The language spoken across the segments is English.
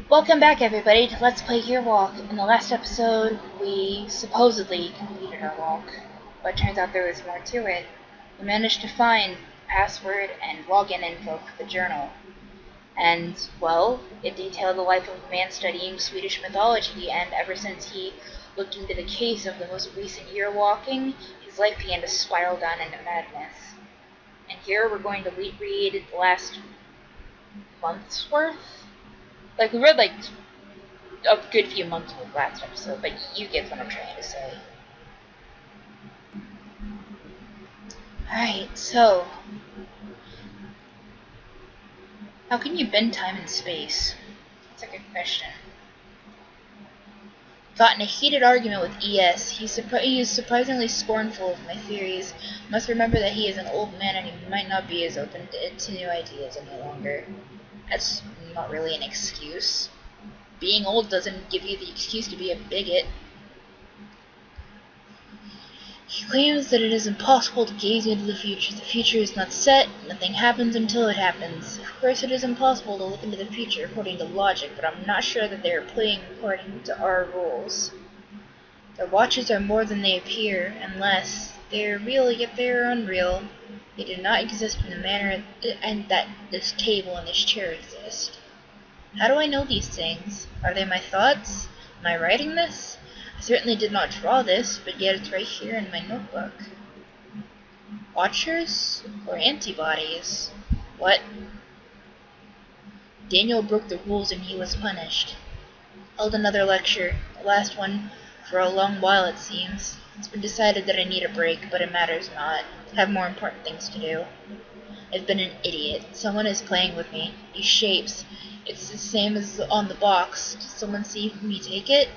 Welcome back, everybody, to Let's Play Your Walk. In the last episode, we supposedly completed our walk, but it turns out there was more to it. We managed to find password and login info for the journal. And, well, it detailed the life of a man studying Swedish mythology, and ever since he looked into the case of the most recent year walking, his life began to spiral down into madness. And here we're going to read the last month's worth? We read, a good few months of the last episode, but you get what I'm trying to say. Alright, so... how can you bend time and space? That's a good question. Got in a heated argument with ES. He is surprisingly scornful of my theories. Must remember that he is an old man and he might not be as open to new ideas any longer. That's not really an excuse. Being old doesn't give you the excuse to be a bigot. He claims that it is impossible to gaze into the future. The future is not set, nothing happens until it happens. Of course it is impossible to look into the future according to logic, but I'm not sure that they are playing according to our rules. Their watches are more than they appear, unless they are real yet they are unreal. They do not exist in the manner and that this table and this chair exist. How do I know these things? Are they my thoughts? Am I writing this? I certainly did not draw this, but yet it's right here in my notebook. Watchers or antibodies? What? Daniel broke the rules and he was punished. Held another lecture, the last one for a long while it seems. It's been decided that I need a break, but it matters not. I have more important things to do. I've been an idiot. Someone is playing with me. These shapes. It's the same as on the box. Did someone see me take it?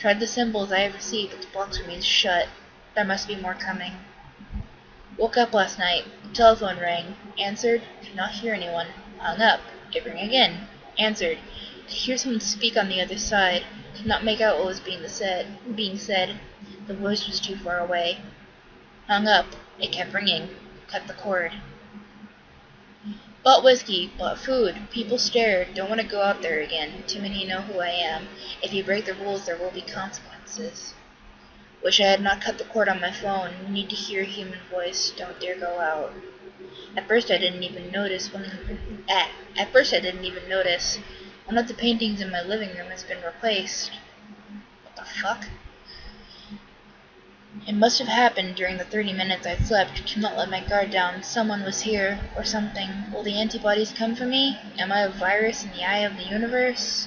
Tried the symbols I have received, but the box remains shut. There must be more coming. Woke up last night. The telephone rang. Answered. Could not hear anyone. Hung up. It rang again. Answered. Could hear someone speak on the other side. Could not make out what was being said. The voice was too far away. Hung up. It kept ringing. Cut the cord. Bought whiskey, bought food. People stared. Don't want to go out there again. Too many know who I am. If you break the rules, there will be consequences. Wish I had not cut the cord on my phone. Need to hear a human voice. Don't dare go out. At first I didn't even notice. One of the paintings in my living room has been replaced. What the fuck? It must have happened during the 30 minutes I slept. Could not let my guard down. Someone was here, or something. Will the antibodies come for me? Am I a virus in the eye of the universe?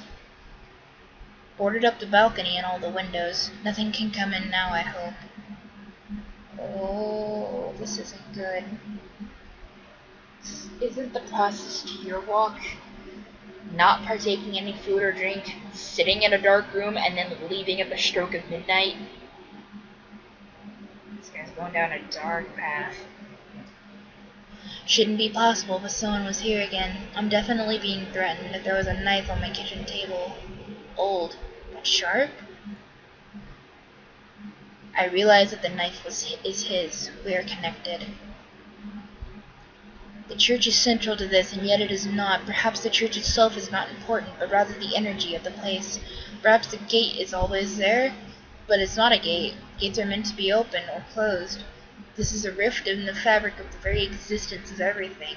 Boarded up the balcony and all the windows. Nothing can come in now, I hope. Oh, this isn't good. Isn't the process to your walk not partaking any food or drink, sitting in a dark room, and then leaving at the stroke of midnight? This guy's going down a dark path. Shouldn't be possible, but someone was here again. I'm definitely being threatened. If there was a knife on my kitchen table. Old, but sharp? I realize that the knife is his. We are connected. The church is central to this, and yet it is not. Perhaps the church itself is not important, but rather the energy of the place. Perhaps the gate is always there, but it's not a gate. Gates are meant to be open or closed. This is a rift in the fabric of the very existence of everything.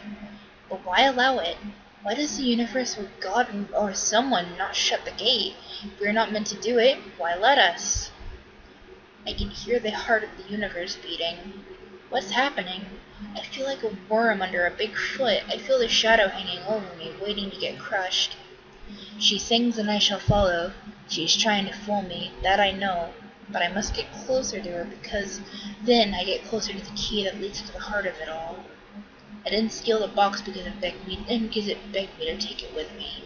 But why allow it? Why does the universe or God or someone not shut the gate? If we are not meant to do it, why let us? I can hear the heart of the universe beating. What's happening? I feel like a worm under a big foot. I feel the shadow hanging over me, waiting to get crushed. She sings and I shall follow. She is trying to fool me, that I know. But I must get closer to her, because then I get closer to the key that leads to the heart of it all. I didn't steal the box because it begged me to take it with me.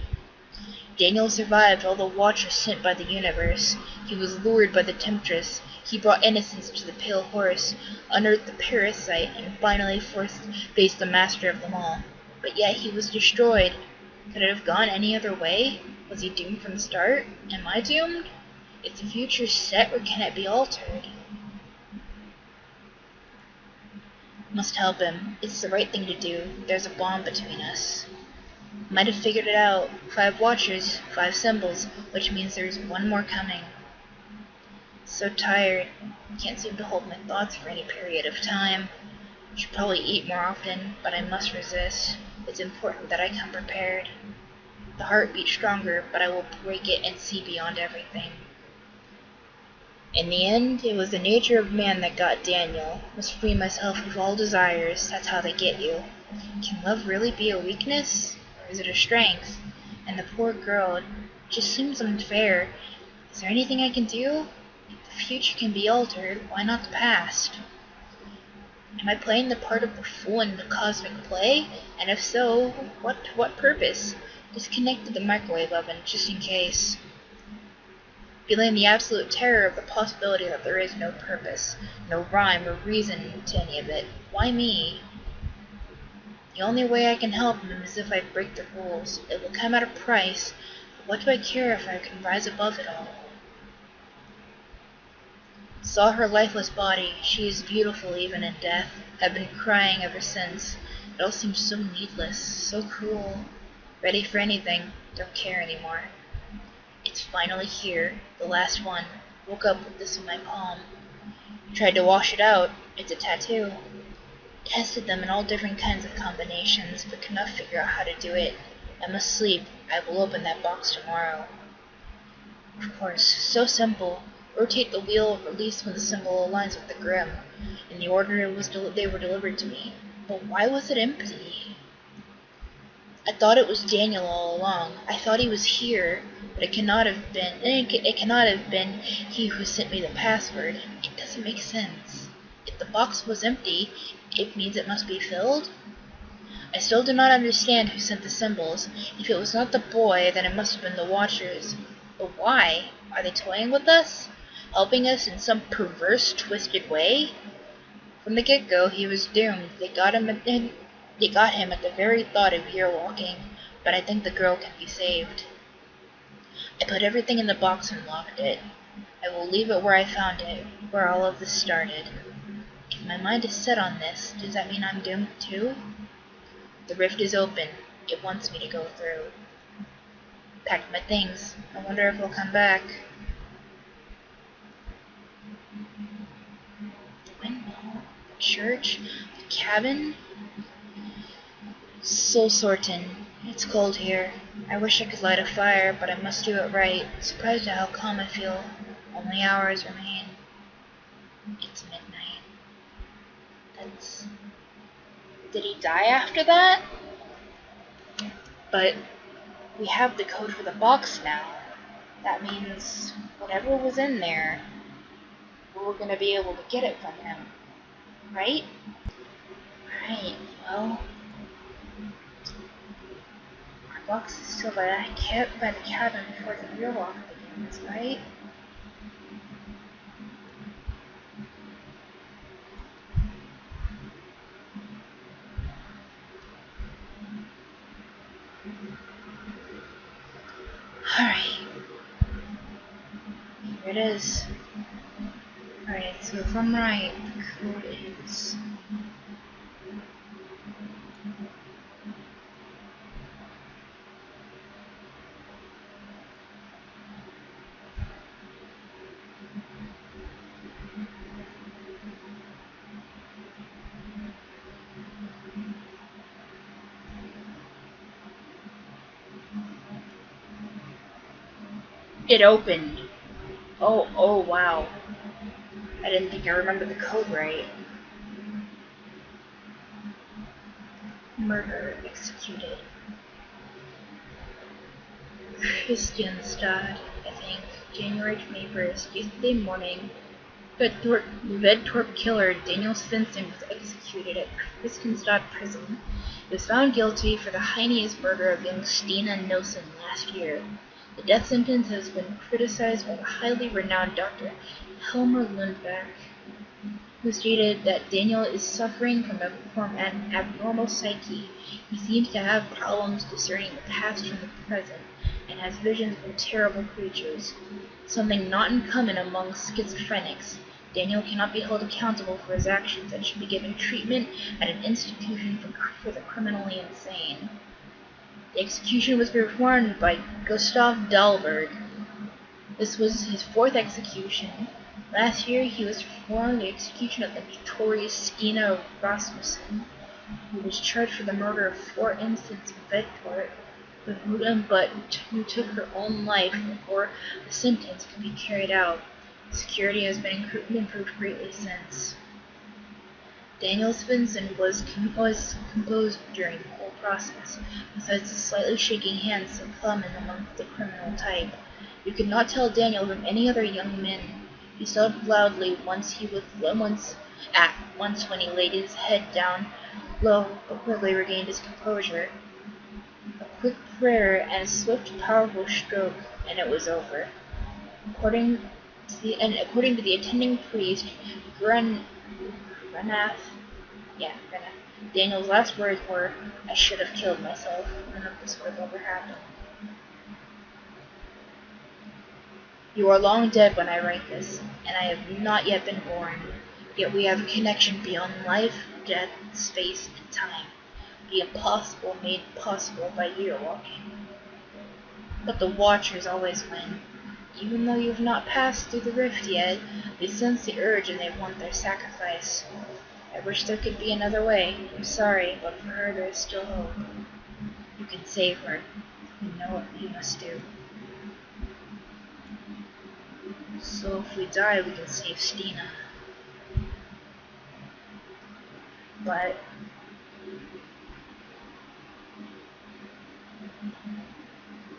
Daniel survived all the watchers sent by the universe. He was lured by the temptress. He brought innocence to the pale horse, unearthed the parasite, and finally faced the master of them all. But yet he was destroyed. Could it have gone any other way? Was he doomed from the start? Am I doomed? Is the future set, or can it be altered? Must help him. It's the right thing to do. There's a bond between us. Might have figured it out. 5 watchers, 5 symbols, which means there's one more coming. So tired. Can't seem to hold my thoughts for any period of time. Should probably eat more often, but I must resist. It's important that I come prepared. The heart beats stronger, but I will break it and see beyond everything. In the end, it was the nature of man that got Daniel. Must free myself of all desires, that's how they get you. Can love really be a weakness? Or is it a strength? And the poor girl, it just seems unfair. Is there anything I can do? If the future can be altered, why not the past? Am I playing the part of the fool in the cosmic play? And if so, what purpose? Disconnected the microwave oven, just in case. Feeling the absolute terror of the possibility that there is no purpose, no rhyme or reason to any of it. Why me? The only way I can help him is if I break the rules. It will come at a price, but what do I care if I can rise above it all? Saw her lifeless body. She is beautiful even in death. I've been crying ever since. It all seems so needless, so cruel. Ready for anything, don't care anymore. It's finally here, the last one. Woke up with this in my palm. Tried to wash it out. It's a tattoo. Tested them in all different kinds of combinations, but could not figure out how to do it. I must sleep. I will open that box tomorrow. Of course, so simple. Rotate the wheel of release when the symbol aligns with the grim. In the order they were delivered to me. But why was it empty? I thought it was Daniel all along. I thought he was here, but it cannot have been. It cannot have been he who sent me the password. It doesn't make sense. If the box was empty, it means it must be filled. I still do not understand who sent the symbols. If it was not the boy, then it must have been the Watchers. But why? Are they toying with us? Helping us in some perverse, twisted way? From the get-go, he was doomed. They got him at the very thought of here walking, but I think the girl can be saved. I put everything in the box and locked it. I will leave it where I found it, where all of this started. If my mind is set on this, does that mean I'm doomed too? The rift is open. It wants me to go through. Packed my things. I wonder if they'll come back. The windmill, the church, the cabin. Soul sorting. It's cold here. I wish I could light a fire, but I must do it right. Surprised at how calm I feel. Only hours remain. It's midnight. Did he die after that? But we have the code for the box now. That means whatever was in there, we're gonna be able to get it from him. Right? Right, well, our box is still by the cabin before the real walk begins, right? Alright. Here it is. Alright, so if I'm right, the code is... It opened. Oh, wow. I didn't think I remembered the code right. Murder executed. Christianstad, I think. January 21st, yesterday morning. The Vedtorp killer, Daniel Svensson, was executed at Christianstad prison. He was found guilty for the heinous murder of young Stina Nilsson last year. The death sentence has been criticized by the highly renowned Dr. Helmer Lundback, who stated that Daniel is suffering from an abnormal psyche. He seems to have problems discerning the past from the present, and has visions of terrible creatures, something not uncommon among schizophrenics. Daniel cannot be held accountable for his actions and should be given treatment at an institution for the criminally insane. The execution was performed by Gustav Dahlberg. This was his 4th execution. Last year, he was performing the execution of the notorious Stina Rasmussen, who was charged for the murder of 4 infants in Bedford, but who took her own life before the sentence could be carried out. Security has been improved greatly since. Daniel Svensson was composed during the whole process, besides the slightly shaking hands so common among the criminal type. You could not tell Daniel from any other young man. He sobbed loudly once when he laid his head down low, but quickly regained his composure. A quick prayer and a swift, powerful stroke, and it was over. According to the attending priest, Grenath, Daniel's last words were, "I should have killed myself. None of this would have ever happened." You are long dead when I write this, and I have not yet been born. Yet we have a connection beyond life, death, space, and time. The impossible made possible by year walking. But the Watchers always win. Even though you have not passed through the rift yet, they sense the urge and they want their sacrifice. I wish there could be another way. I'm sorry, but for her there is still hope. You can save her. You know what you must do. So if we die, we can save Stina. But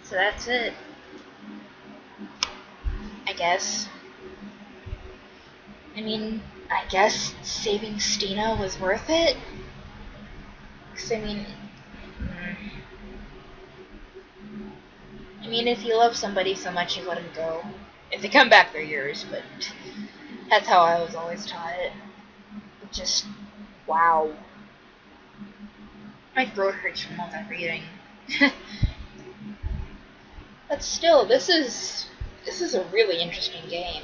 so that's it. I guess. I guess saving Stina was worth it. 'Cause if you love somebody so much, you let them go. If they come back, they're yours, but that's how I was always taught it. Just, wow. My throat hurts from all that reading. But still, this is a really interesting game.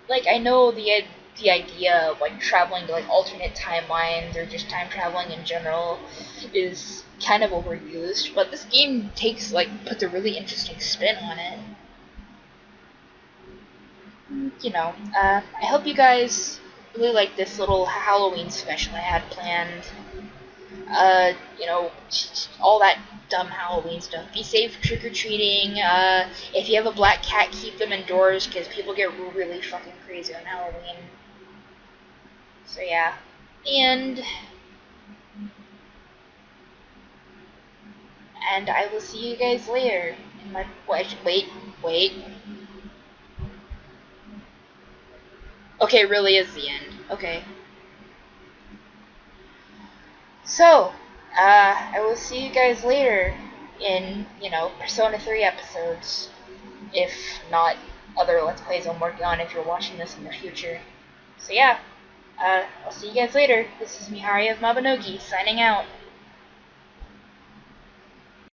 Like, I know the idea of like traveling to like alternate timelines or just time traveling in general is kind of overused, but this game puts a really interesting spin on it. I hope you guys really like this little Halloween special I had planned. All that dumb Halloween stuff. Be safe trick-or-treating. If you have a black cat, keep them indoors because people get really fucking crazy on Halloween. So yeah. And I will see you guys later in my wait. Okay, it really is the end. Okay. So, I will see you guys later in, Persona 3 episodes. If not other Let's Plays I'm working on if you're watching this in the future. So yeah, I'll see you guys later. This is Mihari of Mabinogi, signing out.